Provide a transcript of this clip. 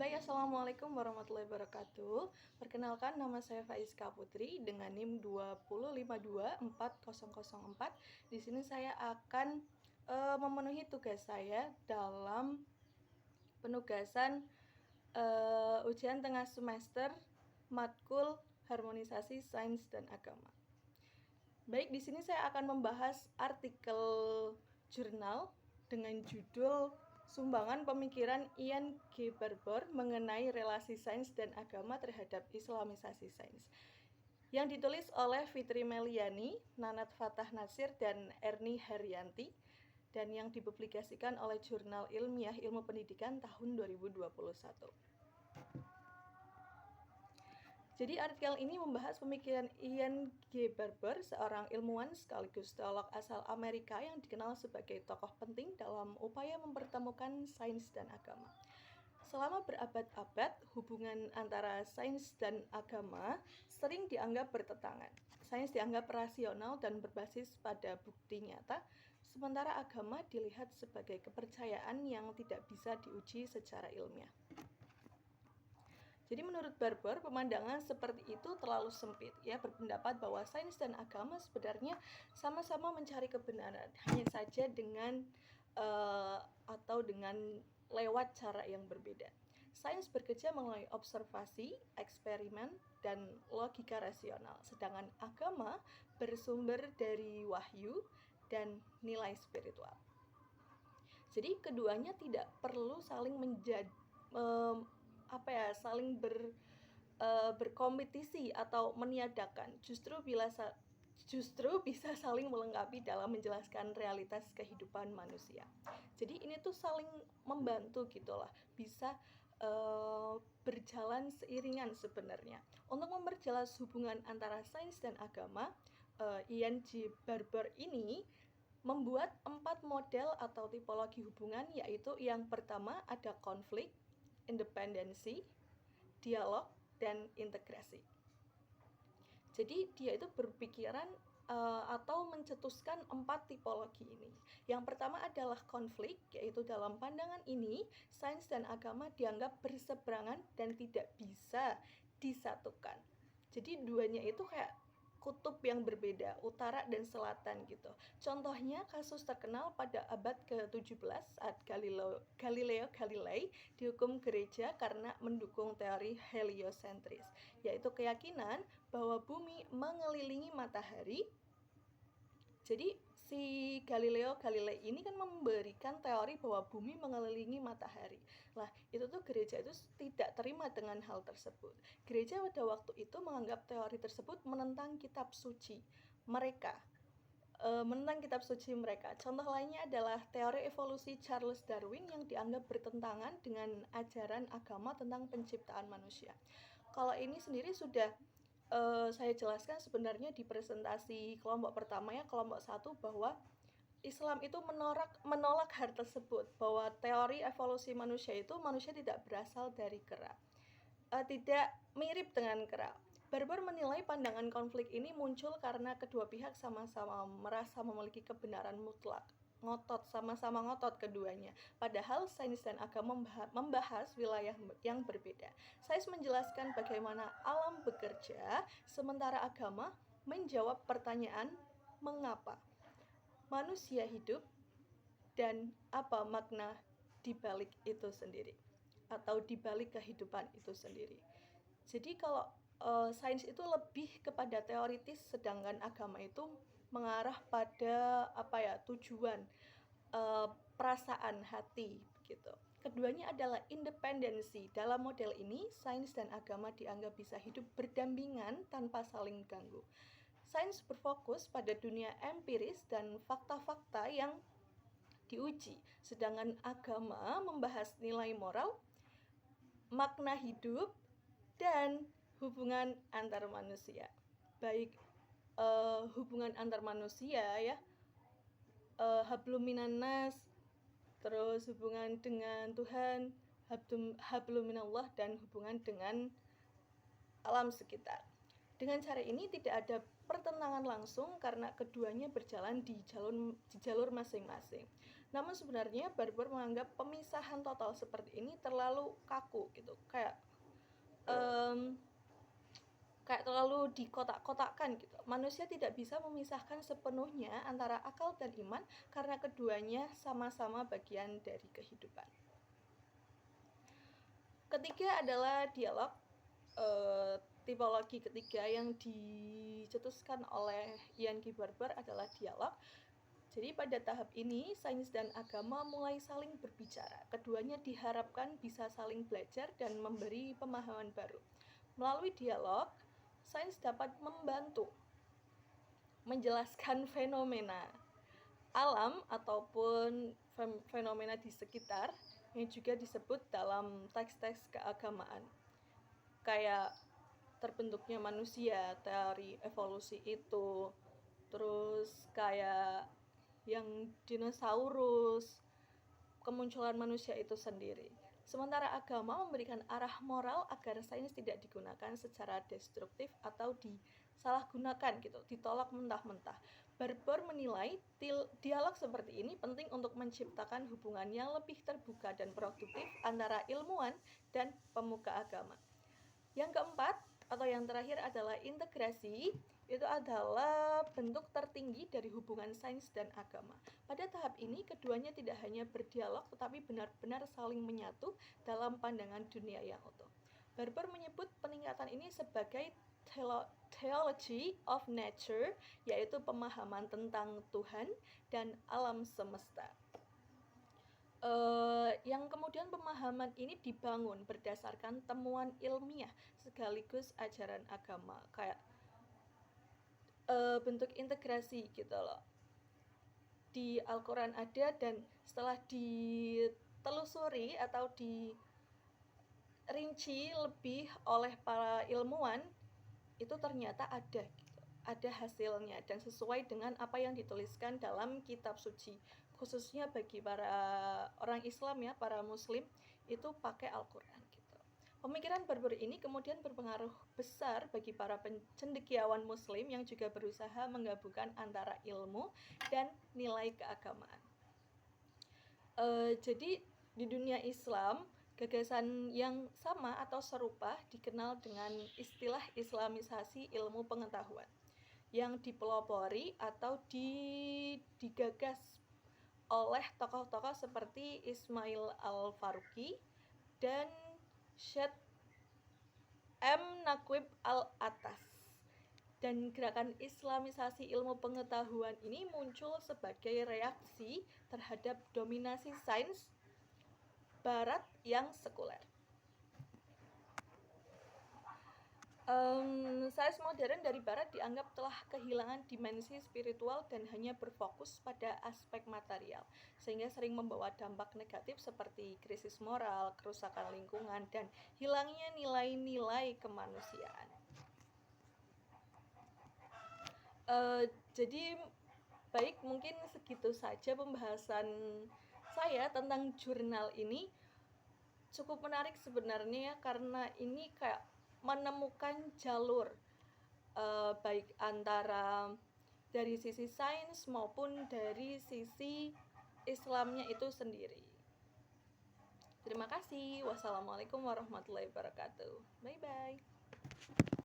Baik, Assalamualaikum warahmatullahi wabarakatuh. Perkenalkan, nama saya Faiska Putri dengan NIM 205240004. Di sini saya akan memenuhi tugas saya dalam penugasan ujian tengah semester matkul harmonisasi sains dan agama. Baik, di sini saya akan membahas artikel jurnal dengan judul Sumbangan Pemikiran Ian G. Barbour mengenai relasi sains dan agama terhadap Islamisasi sains, yang ditulis oleh Fitri Meliani, Nanat Fatah Nasir, dan Erni Haryanti, dan yang dipublikasikan oleh Jurnal Ilmiah Ilmu Pendidikan tahun 2021. Jadi artikel ini membahas pemikiran Ian G. Barbour, seorang ilmuwan sekaligus teolog asal Amerika yang dikenal sebagai tokoh penting dalam upaya mempertemukan sains dan agama. Selama berabad-abad, hubungan antara sains dan agama sering dianggap bertentangan. Sains dianggap rasional dan berbasis pada bukti nyata, sementara agama dilihat sebagai kepercayaan yang tidak bisa diuji secara ilmiah. Jadi menurut Barbour, pemandangan seperti itu terlalu sempit. Ia berpendapat bahwa sains dan agama sebenarnya sama-sama mencari kebenaran, hanya saja dengan lewat cara yang berbeda. Sains bekerja melalui observasi, eksperimen, dan logika rasional, sedangkan agama bersumber dari wahyu dan nilai spiritual. Jadi keduanya tidak perlu saling berkompetisi atau meniadakan, justru bisa saling melengkapi dalam menjelaskan realitas kehidupan manusia. Jadi ini tuh saling membantu gitulah, bisa berjalan seiringan sebenarnya. Untuk memperjelas hubungan antara sains dan agama, Ian G. Barbour ini membuat 4 model atau tipologi hubungan, yaitu yang pertama ada konflik, independensi, dialog, dan integrasi. Jadi dia itu berpikiran atau mencetuskan 4 tipologi ini. Yang pertama adalah konflik, yaitu dalam pandangan ini sains dan agama dianggap berseberangan dan tidak bisa disatukan. Jadi duanya itu kayak kutub yang berbeda, utara dan selatan gitu. Contohnya kasus terkenal pada abad ke-17 saat Galileo Galilei dihukum gereja karena mendukung teori heliosentris, yaitu keyakinan bahwa bumi mengelilingi matahari. Jadi si Galileo Galilei ini kan memberikan teori bahwa bumi mengelilingi matahari. Lah, itu tuh gereja itu tidak terima dengan hal tersebut. Gereja pada waktu itu menganggap teori tersebut menentang kitab suci mereka. Contoh lainnya adalah teori evolusi Charles Darwin yang dianggap bertentangan dengan ajaran agama tentang penciptaan manusia. Kalau ini sendiri sudah saya jelaskan sebenarnya di presentasi kelompok pertama ya, kelompok 1, bahwa Islam itu menolak hal tersebut, bahwa teori evolusi manusia itu manusia tidak berasal dari kera, tidak mirip dengan kera. Barbour menilai pandangan konflik ini muncul karena kedua pihak sama-sama merasa memiliki kebenaran mutlak, sama-sama ngotot keduanya. Padahal sains dan agama membahas wilayah yang berbeda. Sains menjelaskan bagaimana alam bekerja, sementara agama menjawab pertanyaan mengapa manusia hidup dan apa makna di balik itu sendiri, atau di balik kehidupan itu sendiri. Jadi kalau sains itu lebih kepada teoritis, sedangkan agama itu mengarah pada tujuan, perasaan hati gitu. Keduanya adalah independensi. Dalam model ini, sains dan agama dianggap bisa hidup berdampingan tanpa saling ganggu. Sains berfokus pada dunia empiris dan fakta-fakta yang diuji, sedangkan agama membahas nilai moral, makna hidup, dan hubungan antar manusia. Baik hubungan antar manusia ya, hablum minan nas, terus hubungan dengan Tuhan, hablum minallah, dan hubungan dengan alam sekitar. Dengan cara ini tidak ada pertentangan langsung karena keduanya berjalan di jalur masing-masing. Namun sebenarnya Barbour menganggap pemisahan total seperti ini terlalu kaku gitu, kayak terlalu dikotak-kotakkan gitu. Manusia tidak bisa memisahkan sepenuhnya antara akal dan iman karena keduanya sama-sama bagian dari kehidupan. Ketiga adalah dialog. Tipologi ketiga yang dicetuskan oleh Ian G. Barbour adalah dialog. Jadi pada tahap ini, sains dan agama mulai saling berbicara. Keduanya diharapkan bisa saling belajar dan memberi pemahaman baru. Melalui dialog, sains dapat membantu menjelaskan fenomena alam ataupun fenomena di sekitar yang juga disebut dalam teks-teks keagamaan. Kayak terbentuknya manusia, teori evolusi itu, terus kayak yang dinosaurus, kemunculan manusia itu sendiri. Sementara agama memberikan arah moral agar sains tidak digunakan secara destruktif atau disalahgunakan gitu, ditolak mentah-mentah. Barbour menilai dialog seperti ini penting untuk menciptakan hubungan yang lebih terbuka dan produktif antara ilmuwan dan pemuka agama. Yang keempat atau yang terakhir adalah integrasi. Itu adalah bentuk tertinggi dari hubungan sains dan agama. Pada tahap ini, keduanya tidak hanya berdialog, tetapi benar-benar saling menyatu dalam pandangan dunia yang utuh. Barbour menyebut peningkatan ini sebagai theology of nature, yaitu pemahaman tentang Tuhan dan alam semesta. Yang kemudian pemahaman ini dibangun berdasarkan temuan ilmiah sekaligus ajaran agama, kayak bentuk integrasi gitu loh. Di Al-Quran ada, dan setelah ditelusuri atau dirinci lebih oleh para ilmuwan, itu ternyata ada gitu, ada hasilnya dan sesuai dengan apa yang dituliskan dalam kitab suci. Khususnya bagi para orang Islam ya, para muslim itu pakai Al-Quran gitu. Pemikiran Barbour ini kemudian berpengaruh besar bagi para cendekiawan muslim yang juga berusaha menggabungkan antara ilmu dan nilai keagamaan. Jadi di dunia Islam, gagasan yang sama atau serupa dikenal dengan istilah islamisasi ilmu pengetahuan yang dipelopori atau digagas oleh tokoh-tokoh seperti Ismail Al-Faruqi dan Syed M. Naqib Al-Atas. Dan gerakan islamisasi ilmu pengetahuan ini muncul sebagai reaksi terhadap dominasi sains barat yang sekuler. Sains modern dari barat dianggap telah kehilangan dimensi spiritual dan hanya berfokus pada aspek material, sehingga sering membawa dampak negatif seperti krisis moral, kerusakan lingkungan, dan hilangnya nilai-nilai kemanusiaan. Jadi baik, mungkin segitu saja pembahasan saya tentang jurnal ini. Cukup menarik sebenarnya karena ini kayak menemukan jalur baik antara dari sisi sains maupun dari sisi Islamnya itu sendiri. Terima kasih. Wassalamualaikum warahmatullahi wabarakatuh. Bye bye.